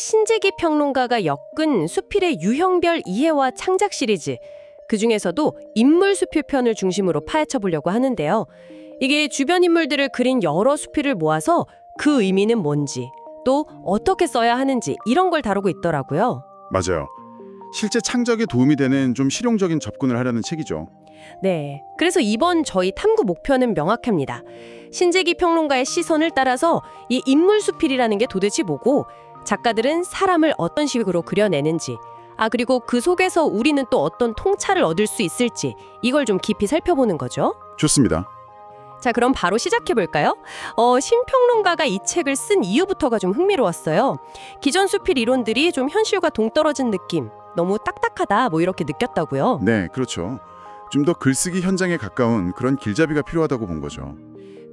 신재기 평론가가 엮은 수필의 유형별 이해와 창작 시리즈, 그중에서도 인물 수필 편을 중심으로 파헤쳐 보려고 하는데요. 이게 주변 인물들을 그린 여러 수필을 모아서 그 의미는 뭔지, 또 어떻게 써야 하는지 이런 걸 다루고 있더라고요. 맞아요. 실제 창작에 도움이 되는 좀 실용적인 접근을 하려는 책이죠. 네, 그래서 이번 저희 탐구 목표는 명확합니다. 신재기 평론가의 시선을 따라서 이 인물 수필이라는 게 도대체 뭐고, 작가들은 사람을 어떤 식으로 그려내는지, 그리고 그 속에서 우리는 또 어떤 통찰을 얻을 수 있을지, 이걸 좀 깊이 살펴보는 거죠. 좋습니다. 자, 그럼 바로 시작해볼까요? 신평론가가 이 책을 쓴 이유부터가 좀 흥미로웠어요. 기존 수필 이론들이 좀 현실과 동떨어진 느낌, 너무 딱딱하다 뭐 이렇게 느꼈다고요. 네, 그렇죠. 좀 더 글쓰기 현장에 가까운 그런 길잡이가 필요하다고 본 거죠.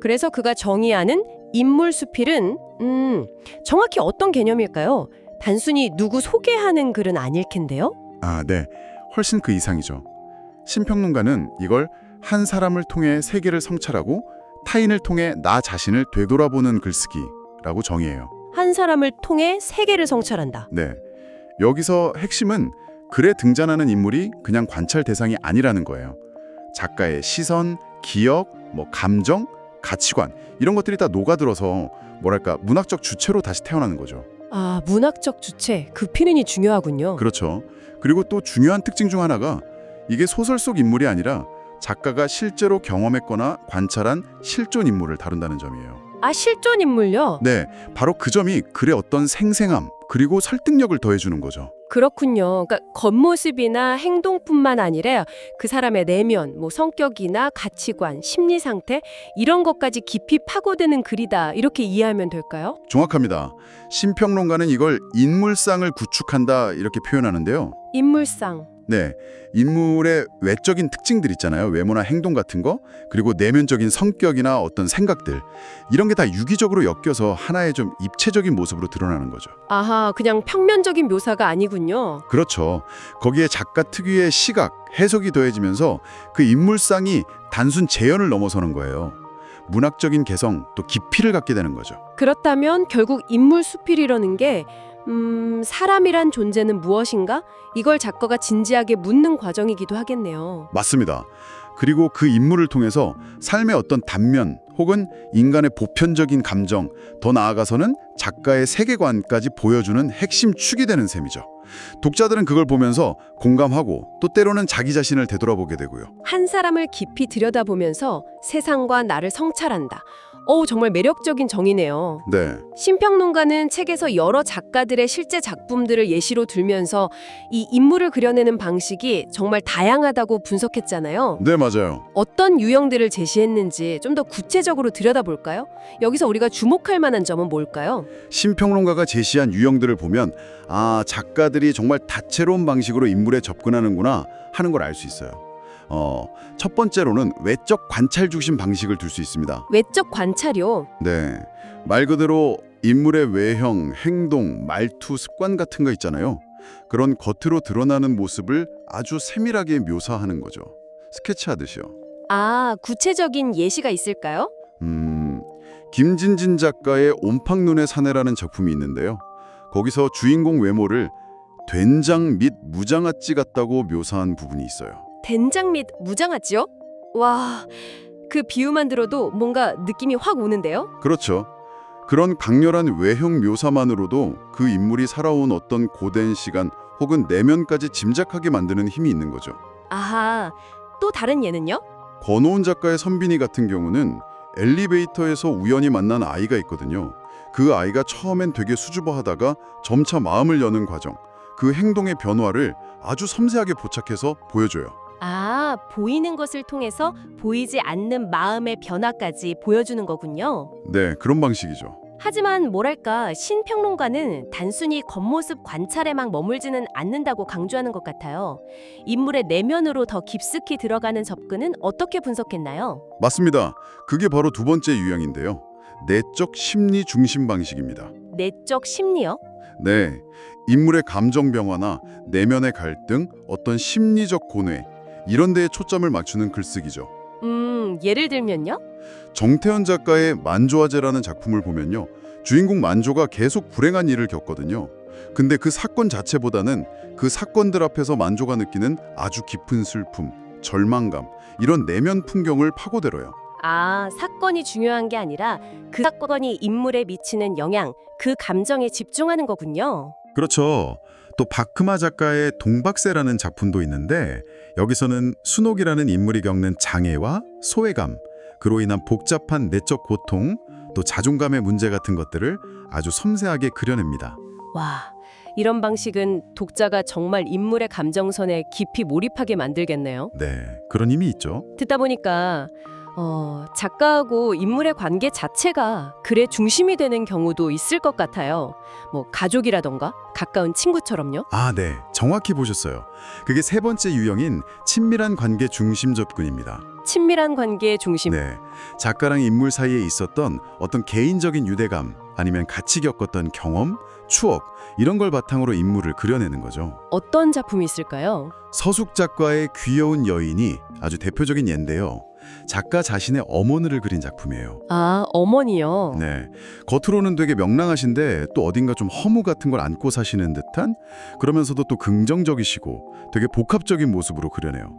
그래서 그가 정의하는 인물 수필은 정확히 어떤 개념일까요? 단순히 누구 소개하는 글은 아닐 텐데요. 네. 훨씬 그 이상이죠. 신평론가는 이걸 한 사람을 통해 세계를 성찰하고 타인을 통해 나 자신을 되돌아보는 글쓰기라고 정의해요. 한 사람을 통해 세계를 성찰한다. 네. 여기서 핵심은 글에 등장하는 인물이 그냥 관찰 대상이 아니라는 거예요. 작가의 시선, 기억, 감정, 가치관 이런 것들이 다 녹아들어서 뭐랄까 문학적 주체로 다시 태어나는 거죠. 문학적 주체, 그 표현이 중요하군요. 그렇죠. 그리고 또 중요한 특징 중 하나가 이게 소설 속 인물이 아니라 작가가 실제로 경험했거나 관찰한 실존 인물을 다룬다는 점이에요. 실존 인물요? 네, 바로 그 점이 글의 어떤 생생함 그리고 설득력을 더해주는 거죠. 그렇군요. 그러니까 겉모습이나 행동뿐만 아니라 그 사람의 내면, 성격이나 가치관, 심리 상태 이런 것까지 깊이 파고드는 글이다. 이렇게 이해하면 될까요? 정확합니다. 신평론가는 이걸 인물상을 구축한다 이렇게 표현하는데요. 인물상. 네, 인물의 외적인 특징들 있잖아요. 외모나 행동 같은 거, 그리고 내면적인 성격이나 어떤 생각들 이런 게 다 유기적으로 엮여서 하나의 좀 입체적인 모습으로 드러나는 거죠. 그냥 평면적인 묘사가 아니군요. 그렇죠. 거기에 작가 특유의 시각, 해석이 더해지면서 그 인물상이 단순 재현을 넘어서는 거예요. 문학적인 개성, 또 깊이를 갖게 되는 거죠. 그렇다면 결국 인물 수필이라는 게 사람이란 존재는 무엇인가? 이걸 작가가 진지하게 묻는 과정이기도 하겠네요. 맞습니다. 그리고 그 인물을 통해서 삶의 어떤 단면 혹은 인간의 보편적인 감정, 더 나아가서는 작가의 세계관까지 보여주는 핵심 축이 되는 셈이죠. 독자들은 그걸 보면서 공감하고 또 때로는 자기 자신을 되돌아보게 되고요. 한 사람을 깊이 들여다보면서 세상과 나를 성찰한다. 정말 매력적인 정의네요. 네, 신평론가는 책에서 여러 작가들의 실제 작품들을 예시로 들면서 이 인물을 그려내는 방식이 정말 다양하다고 분석했잖아요. 네 맞아요. 어떤 유형들을 제시했는지 좀 더 구체적으로 들여다볼까요? 여기서 우리가 주목할 만한 점은 뭘까요? 신평론가가 제시한 유형들을 보면 작가들이 정말 다채로운 방식으로 인물에 접근하는구나 하는 걸 알 수 있어요. 첫 번째로는 외적 관찰 중심 방식을 둘 수 있습니다. 외적 관찰이요. 네, 말 그대로 인물의 외형, 행동, 말투, 습관 같은 거 있잖아요. 그런 겉으로 드러나는 모습을 아주 세밀하게 묘사하는 거죠. 스케치하듯이요. 구체적인 예시가 있을까요? 김진진 작가의 옴팡눈의 사내라는 작품이 있는데요. 거기서 주인공 외모를 된장 및 무장아찌 같다고 묘사한 부분이 있어요. 된장 및 무장아찌요? 와, 그 비유만 들어도 뭔가 느낌이 확 오는데요? 그렇죠. 그런 강렬한 외형 묘사만으로도 그 인물이 살아온 어떤 고된 시간 혹은 내면까지 짐작하게 만드는 힘이 있는 거죠. 또 다른 예는요? 권오은 작가의 선빈이 같은 경우는 엘리베이터에서 우연히 만난 아이가 있거든요. 그 아이가 처음엔 되게 수줍어하다가 점차 마음을 여는 과정, 그 행동의 변화를 아주 섬세하게 포착해서 보여줘요. 보이는 것을 통해서 보이지 않는 마음의 변화까지 보여주는 거군요. 네, 그런 방식이죠. 하지만 신평론가는 단순히 겉모습 관찰에만 머물지는 않는다고 강조하는 것 같아요. 인물의 내면으로 더 깊숙이 들어가는 접근은 어떻게 분석했나요? 맞습니다. 그게 바로 두 번째 유형인데요. 내적 심리 중심 방식입니다. 내적 심리요? 네, 인물의 감정 변화나 내면의 갈등, 어떤 심리적 고뇌 이런 데에 초점을 맞추는 글쓰기죠. 예를 들면요? 정태현 작가의 만조화제라는 작품을 보면요. 주인공 만조가 계속 불행한 일을 겪거든요. 근데 그 사건 자체보다는 그 사건들 앞에서 만조가 느끼는 아주 깊은 슬픔, 절망감, 이런 내면 풍경을 파고들어요. 아, 사건이 중요한 게 아니라 그 사건이 인물에 미치는 영향, 그 감정에 집중하는 거군요. 그렇죠. 또 바크마 작가의 동박새라는 작품도 있는데 여기서는 순옥이라는 인물이 겪는 장애와 소외감, 그로 인한 복잡한 내적 고통, 또 자존감의 문제 같은 것들을 아주 섬세하게 그려냅니다. 와, 이런 방식은 독자가 정말 인물의 감정선에 깊이 몰입하게 만들겠네요. 네, 그런 힘이 있죠. 듣다 보니까 작가하고 인물의 관계 자체가 글의 중심이 되는 경우도 있을 것 같아요. 뭐 가족이라던가 가까운 친구처럼요. 아, 네. 정확히 보셨어요. 그게 세 번째 유형인 친밀한 관계 중심 접근입니다. 친밀한 관계의 중심. 네. 작가랑 인물 사이에 있었던 어떤 개인적인 유대감, 아니면 같이 겪었던 경험, 추억, 이런 걸 바탕으로 인물을 그려내는 거죠. 어떤 작품이 있을까요? 서숙 작가의 귀여운 여인이 아주 대표적인 예인데요. 작가 자신의 어머니를 그린 작품이에요. 아, 어머니요. 네, 겉으로는 되게 명랑하신데 또 어딘가 좀 허무 같은 걸 안고 사시는 듯한, 그러면서도 또 긍정적이시고 되게 복합적인 모습으로 그려내요.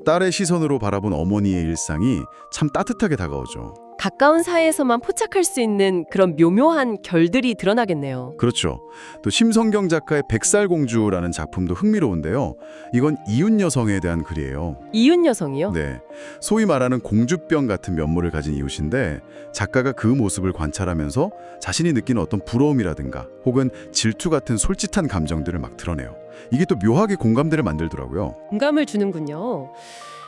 딸의 시선으로 바라본 어머니의 일상이 참 따뜻하게 다가오죠. 가까운 사이에서만 포착할 수 있는 그런 묘묘한 결들이 드러나겠네요. 그렇죠. 또 심성경 작가의 백살공주라는 작품도 흥미로운데요. 이건 이웃 여성에 대한 글이에요. 이웃 여성이요? 네, 소위 말하는 공주병 같은 면모를 가진 이웃인데 작가가 그 모습을 관찰하면서 자신이 느끼는 어떤 부러움이라든가 혹은 질투 같은 솔깃한 감정들을 막 드러내요. 이게 또 묘하게 공감대를 만들더라고요. 공감을 주는군요.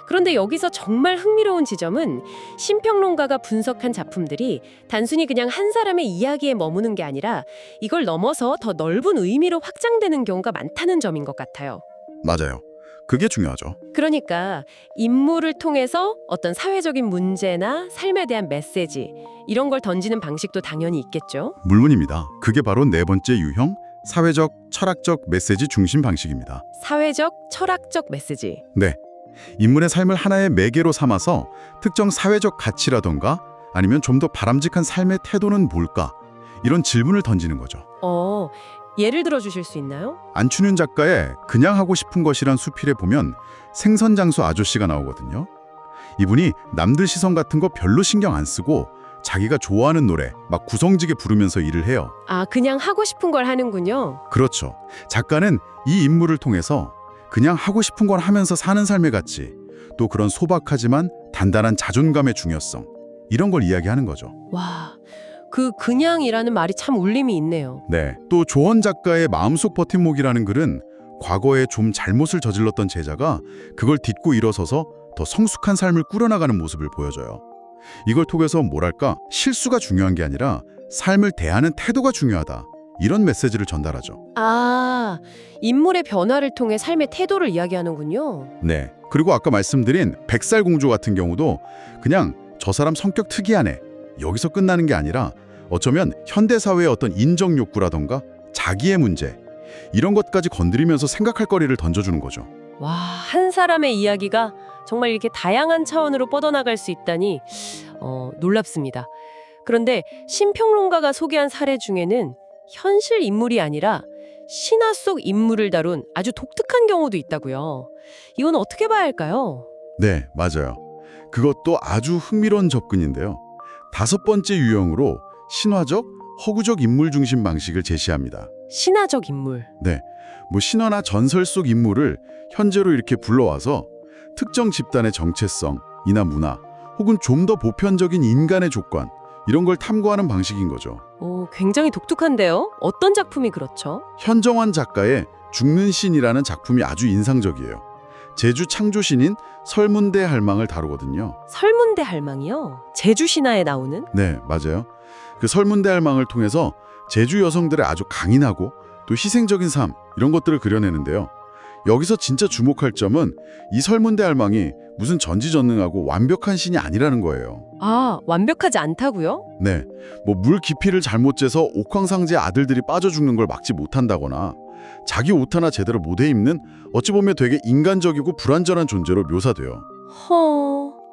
그런데 여기서 정말 흥미로운 지점은 심평론가가 분석한 작품들이 단순히 그냥 한 사람의 이야기에 머무는 게 아니라 이걸 넘어서 더 넓은 의미로 확장되는 경우가 많다는 점인 것 같아요. 맞아요. 그게 중요하죠. 그러니까 인물을 통해서 어떤 사회적인 문제나 삶에 대한 메시지 이런 걸 던지는 방식도 당연히 있겠죠. 물론입니다. 그게 바로 네 번째 유형, 사회적, 철학적 메시지 중심 방식입니다. 사회적, 철학적 메시지. 네, 인물의 삶을 하나의 매개로 삼아서 특정 사회적 가치라던가 아니면 좀 더 바람직한 삶의 태도는 뭘까? 이런 질문을 던지는 거죠. 예를 들어 주실 수 있나요? 안춘윤 작가의 그냥 하고 싶은 것이란 수필에 보면 생선장수 아저씨가 나오거든요. 이분이 남들 시선 같은 거 별로 신경 안 쓰고 자기가 좋아하는 노래 막 구성지게 부르면서 일을 해요. 아, 그냥 하고 싶은 걸 하는군요. 그렇죠. 작가는 이 인물을 통해서 그냥 하고 싶은 걸 하면서 사는 삶의 가치, 또 그런 소박하지만 단단한 자존감의 중요성, 이런 걸 이야기하는 거죠. 와, 그 그냥이라는 말이 참 울림이 있네요. 네. 또 조원 작가의 마음속 버팀목이라는 글은 과거에 좀 잘못을 저질렀던 제자가 그걸 딛고 일어서서 더 성숙한 삶을 꾸려나가는 모습을 보여줘요. 이걸 통해서 뭐랄까, 실수가 중요한 게 아니라 삶을 대하는 태도가 중요하다, 이런 메시지를 전달하죠. 아, 인물의 변화를 통해 삶의 태도를 이야기하는군요. 네. 그리고 아까 말씀드린 백살공주 같은 경우도 그냥 저 사람 성격 특이하네, 여기서 끝나는 게 아니라 어쩌면 현대사회의 어떤 인정 욕구라던가 자기의 문제, 이런 것까지 건드리면서 생각할 거리를 던져주는 거죠. 와, 한 사람의 이야기가 정말 이렇게 다양한 차원으로 뻗어나갈 수 있다니 놀랍습니다. 그런데 심평론가가 소개한 사례 중에는 현실 인물이 아니라 신화 속 인물을 다룬 아주 독특한 경우도 있다고요. 이건 어떻게 봐야 할까요? 네, 맞아요. 그것도 아주 흥미로운 접근인데요. 다섯 번째 유형으로 신화적, 허구적 인물 중심 방식을 제시합니다. 신화적 인물. 네, 뭐 신화나 전설 속 인물을 현재로 이렇게 불러와서 특정 집단의 정체성, 이나 문화, 혹은 좀 더 보편적인 인간의 조건, 이런 걸 탐구하는 방식인 거죠. 굉장히 독특한데요? 어떤 작품이 그렇죠? 현정환 작가의 죽는 신이라는 작품이 아주 인상적이에요. 제주 창조신인 설문대 할망을 다루거든요. 설문대 할망이요? 제주 신화에 나오는? 네, 맞아요. 그 설문대 할망을 통해서 제주 여성들의 아주 강인하고 또 희생적인 삶, 이런 것들을 그려내는데요. 여기서 진짜 주목할 점은 이 설문대 할망이 무슨 전지전능하고 완벽한 신이 아니라는 거예요. 아, 완벽하지 않다고요? 네, 뭐 물 깊이를 잘못 재서 옥황상제 아들들이 빠져 죽는 걸 막지 못한다거나 자기 옷 하나 제대로 못 입는 어찌 보면 되게 인간적이고 불완전한 존재로 묘사돼요.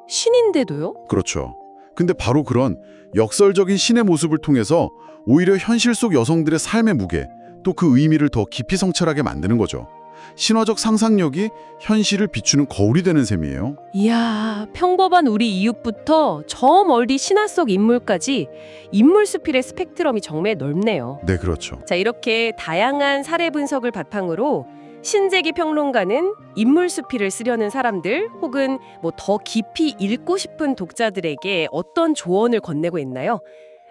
신인데도요? 그렇죠. 근데 바로 그런 역설적인 신의 모습을 통해서 오히려 현실 속 여성들의 삶의 무게, 또 그 의미를 더 깊이 성찰하게 만드는 거죠. 신화적 상상력이 현실을 비추는 거울이 되는 셈이에요. 이야, 평범한 우리 이웃부터 저 멀리 신화 속 인물까지 인물 수필의 스펙트럼이 정말 넓네요. 네, 그렇죠. 자, 이렇게 다양한 사례 분석을 바탕으로 신재기 평론가는 인물 수필을 쓰려는 사람들 혹은 뭐 더 깊이 읽고 싶은 독자들에게 어떤 조언을 건네고 있나요?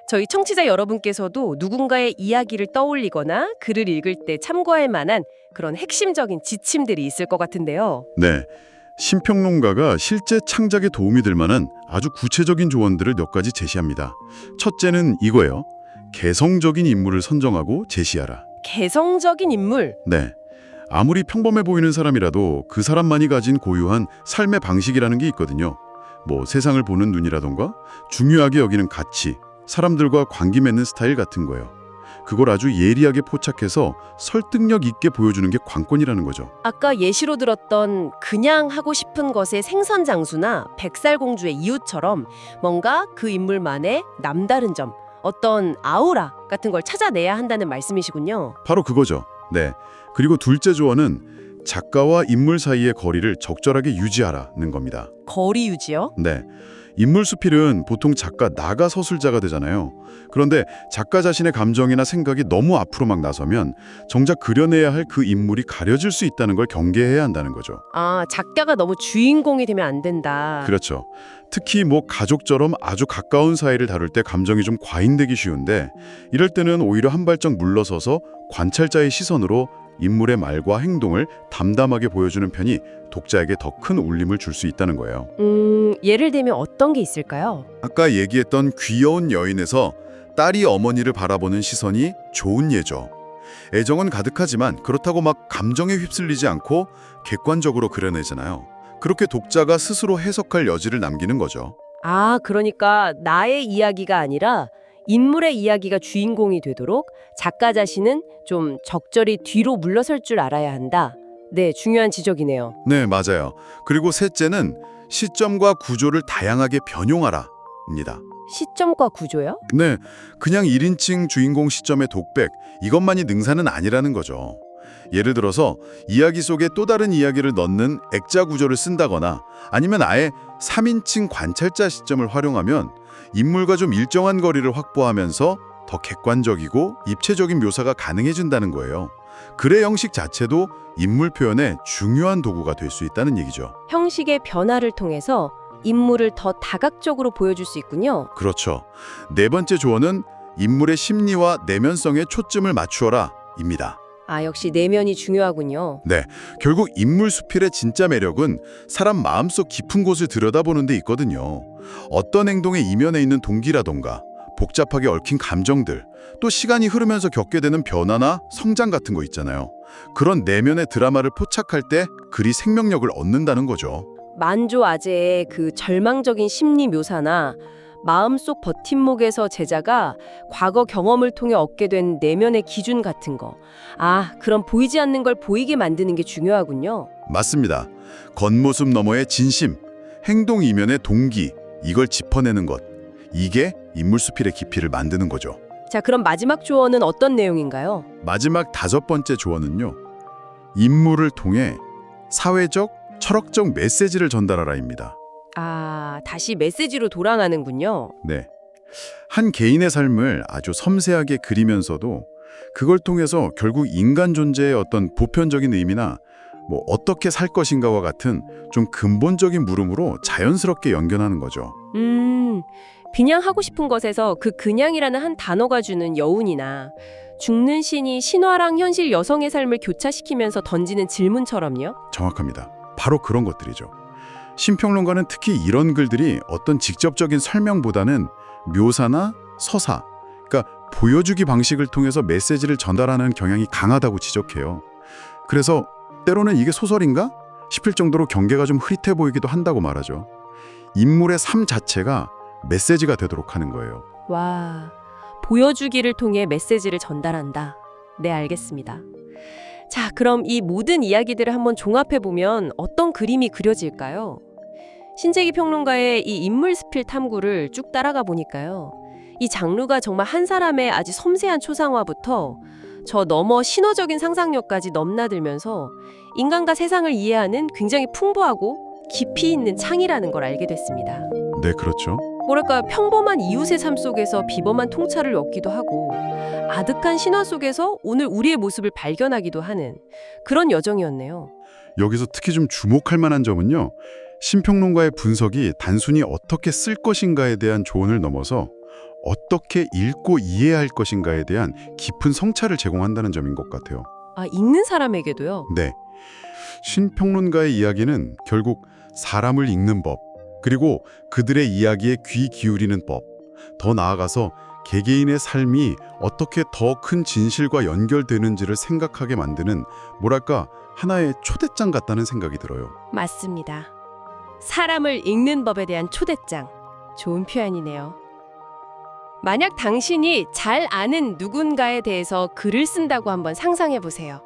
저희 청취자 여러분께서도 누군가의 이야기를 떠올리거나 글을 읽을 때 참고할 만한 그런 핵심적인 지침들이 있을 것 같은데요. 네, 신평론가가 실제 창작에 도움이 될 만한 아주 구체적인 조언들을 몇 가지 제시합니다. 첫째는 이거예요. 개성적인 인물을 선정하고 제시하라. 개성적인 인물. 네, 아무리 평범해 보이는 사람이라도 그 사람만이 가진 고유한 삶의 방식이라는 게 있거든요. 뭐 세상을 보는 눈이라던가 중요하게 여기는 가치, 사람들과 관계 맺는 스타일 같은 거예요. 그걸 아주 예리하게 포착해서 설득력 있게 보여주는 게 관건이라는 거죠. 아까 예시로 들었던 그냥 하고 싶은 것의 생선장수나 백설공주의 이웃처럼 뭔가 그 인물만의 남다른 점, 어떤 아우라 같은 걸 찾아내야 한다는 말씀이시군요. 바로 그거죠. 네. 그리고 둘째 조언은 작가와 인물 사이의 거리를 적절하게 유지하라는 겁니다. 거리 유지요? 네. 인물 수필은 보통 작가 나가 서술자가 되잖아요. 그런데 작가 자신의 감정이나 생각이 너무 앞으로 막 나서면 정작 그려내야 할 그 인물이 가려질 수 있다는 걸 경계해야 한다는 거죠. 아, 작가가 너무 주인공이 되면 안 된다. 그렇죠. 특히 뭐 가족처럼 아주 가까운 사이를 다룰 때 감정이 좀 과잉되기 쉬운데 이럴 때는 오히려 한 발짝 물러서서 관찰자의 시선으로 인물의 말과 행동을 담담하게 보여주는 편이 독자에게 더 큰 울림을 줄 수 있다는 거예요. 예를 들면 어떤 게 있을까요? 아까 얘기했던 귀여운 여인에서 딸이 어머니를 바라보는 시선이 좋은 예죠. 애정은 가득하지만 그렇다고 막 감정에 휩쓸리지 않고 객관적으로 그려내잖아요. 그렇게 독자가 스스로 해석할 여지를 남기는 거죠. 아, 그러니까 나의 이야기가 아니라 인물의 이야기가 주인공이 되도록 작가 자신은 좀 적절히 뒤로 물러설 줄 알아야 한다. 네, 중요한 지적이네요. 네, 맞아요. 그리고 셋째는 시점과 구조를 다양하게 변용하라입니다. 시점과 구조요? 네, 그냥 1인칭 주인공 시점의 독백, 이것만이 능사는 아니라는 거죠. 예를 들어서 이야기 속에 또 다른 이야기를 넣는 액자 구조를 쓴다거나 아니면 아예 3인칭 관찰자 시점을 활용하면 인물과 좀 일정한 거리를 확보하면서 더 객관적이고 입체적인 묘사가 가능해진다는 거예요. 글의 형식 자체도 인물 표현의 중요한 도구가 될 수 있다는 얘기죠. 형식의 변화를 통해서 인물을 더 다각적으로 보여줄 수 있군요. 그렇죠. 네 번째 조언은 인물의 심리와 내면성에 초점을 맞추어라입니다. 아, 역시 내면이 중요하군요. 네, 결국 인물 수필의 진짜 매력은 사람 마음속 깊은 곳을 들여다보는 데 있거든요. 어떤 행동의 이면에 있는 동기라던가 복잡하게 얽힌 감정들, 또 시간이 흐르면서 겪게 되는 변화나 성장 같은 거 있잖아요. 그런 내면의 드라마를 포착할 때 글이 생명력을 얻는다는 거죠. 만조 아재의 그 절망적인 심리 묘사나 마음속 버팀목에서 제자가 과거 경험을 통해 얻게 된 내면의 기준 같은 거. 아, 그런 보이지 않는 걸 보이게 만드는 게 중요하군요. 맞습니다. 겉모습 너머의 진심, 행동 이면의 동기, 이걸 짚어내는 것. 이게 인물 수필의 깊이를 만드는 거죠. 자, 그럼 마지막 조언은 어떤 내용인가요? 마지막 5번째 조언은요. 인물을 통해 사회적, 철학적 메시지를 전달하라입니다. 아, 다시 메시지로 돌아가는군요. 네. 한 개인의 삶을 아주 섬세하게 그리면서도 그걸 통해서 결국 인간 존재의 어떤 보편적인 의미나 뭐 어떻게 살 것인가와 같은 좀 근본적인 물음으로 자연스럽게 연결하는 거죠. 그냥 하고 싶은 것에서 그 그냥이라는 한 단어가 주는 여운이나 죽는 신이 신화랑 현실 여성의 삶을 교차시키면서 던지는 질문처럼요. 정확합니다. 바로 그런 것들이죠. 신평론가는 특히 이런 글들이 어떤 직접적인 설명보다는 묘사나 서사, 그러니까 보여주기 방식을 통해서 메시지를 전달하는 경향이 강하다고 지적해요. 그래서 때로는 이게 소설인가 싶을 정도로 경계가 좀 흐릿해 보이기도 한다고 말하죠. 인물의 삶 자체가 메시지가 되도록 하는 거예요. 와, 보여주기를 통해 메시지를 전달한다. 네, 알겠습니다. 자, 그럼 이 모든 이야기들을 한번 종합해보면 어떤 그림이 그려질까요? 신재기 평론가의 이 인물 스필 탐구를 쭉 따라가 보니까요. 이 장르가 정말 한 사람의 아주 섬세한 초상화부터 저 너머 신화적인 상상력까지 넘나들면서 인간과 세상을 이해하는 굉장히 풍부하고 깊이 있는 창이라는 걸 알게 됐습니다. 네, 그렇죠. 뭐랄까 평범한 이웃의 삶 속에서 비범한 통찰을 얻기도 하고 아득한 신화 속에서 오늘 우리의 모습을 발견하기도 하는 그런 여정이었네요. 여기서 특히 좀 주목할 만한 점은요. 신평론가의 분석이 단순히 어떻게 쓸 것인가에 대한 조언을 넘어서 어떻게 읽고 이해할 것인가에 대한 깊은 성찰을 제공한다는 점인 것 같아요. 아, 읽는 사람에게도요? 네. 신평론가의 이야기는 결국 사람을 읽는 법, 그리고 그들의 이야기에 귀 기울이는 법, 더 나아가서 개개인의 삶이 어떻게 더 큰 진실과 연결되는지를 생각하게 만드는 뭐랄까 하나의 초대장 같다는 생각이 들어요. 맞습니다. 사람을 읽는 법에 대한 초대장. 좋은 표현이네요. 만약 당신이 잘 아는 누군가에 대해서 글을 쓴다고 한번 상상해 보세요.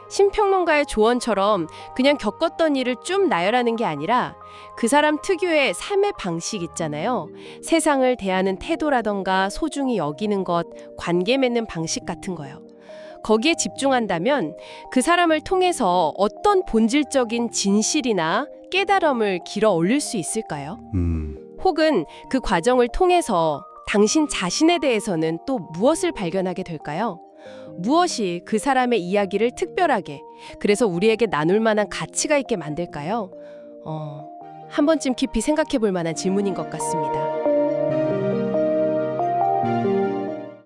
신평론가의 조언처럼 그냥 겪었던 일을 쭉 나열하는 게 아니라 그 사람 특유의 삶의 방식 있잖아요. 세상을 대하는 태도라던가 소중히 여기는 것, 관계 맺는 방식 같은 거요. 거기에 집중한다면 그 사람을 통해서 어떤 본질적인 진실이나 깨달음을 길어 올릴 수 있을까요? 혹은 그 과정을 통해서 당신 자신에 대해서는 또 무엇을 발견하게 될까요? 무엇이 그 사람의 이야기를 특별하게, 그래서 우리에게 나눌 만한 가치가 있게 만들까요? 한 번쯤 깊이 생각해 볼 만한 질문인 것 같습니다.